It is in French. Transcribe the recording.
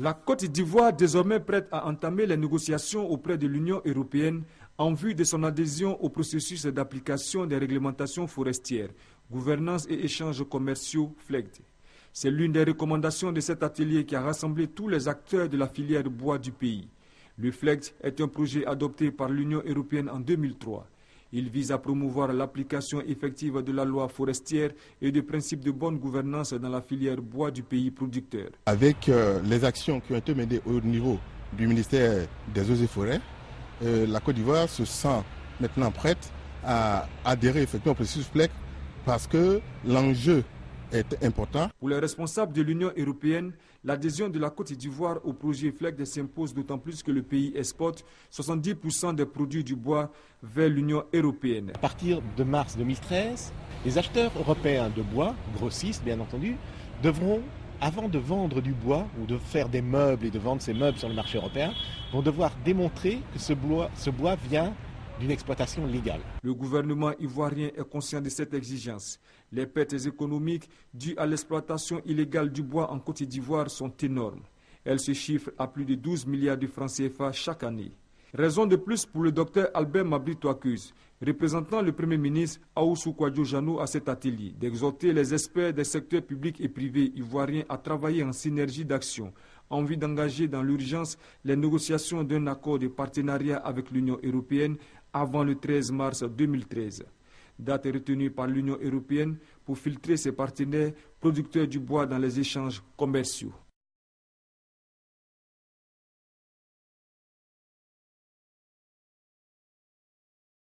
La Côte d'Ivoire, désormais prête à entamer les négociations auprès de l'Union européenne en vue de son adhésion au processus d'application des réglementations forestières, gouvernance et échanges commerciaux FLEGT. C'est l'une des recommandations de cet atelier qui a rassemblé tous les acteurs de la filière bois du pays. Le FLEGT est un projet adopté par l'Union européenne en 2003. Il vise à promouvoir l'application effective de la loi forestière et des principes de bonne gouvernance dans la filière bois du pays producteur. Avec les actions qui ont été menées au niveau du ministère des Eaux et Forêts, la Côte d'Ivoire se sent maintenant prête à adhérer effectivement au processus FLEGT parce que l'enjeu est important. Pour les responsables de l'Union européenne, l'adhésion de la Côte d'Ivoire au projet FLEGT s'impose d'autant plus que le pays exporte 70% des produits du bois vers l'Union européenne. À partir de mars 2013, les acheteurs européens de bois, grossistes bien entendu, devront, avant de vendre du bois ou de faire des meubles et de vendre ces meubles sur le marché européen, vont devoir démontrer que ce bois vient d'une exploitation légale. Le gouvernement ivoirien est conscient de cette exigence. Les pertes économiques dues à l'exploitation illégale du bois en Côte d'Ivoire sont énormes. Elles se chiffrent à plus de 12 milliards de francs CFA chaque année. Raison de plus pour le docteur Albert Mabry-Touakeuse, représentant le Premier ministre Ahoussou Kouadio-Janou à cet atelier, d'exhorter les experts des secteurs publics et privés ivoiriens à travailler en synergie d'action, en vue d'engager dans l'urgence les négociations d'un accord de partenariat avec l'Union européenne avant le 13 mars 2013. Date retenue par l'Union européenne pour filtrer ses partenaires producteurs du bois dans les échanges commerciaux.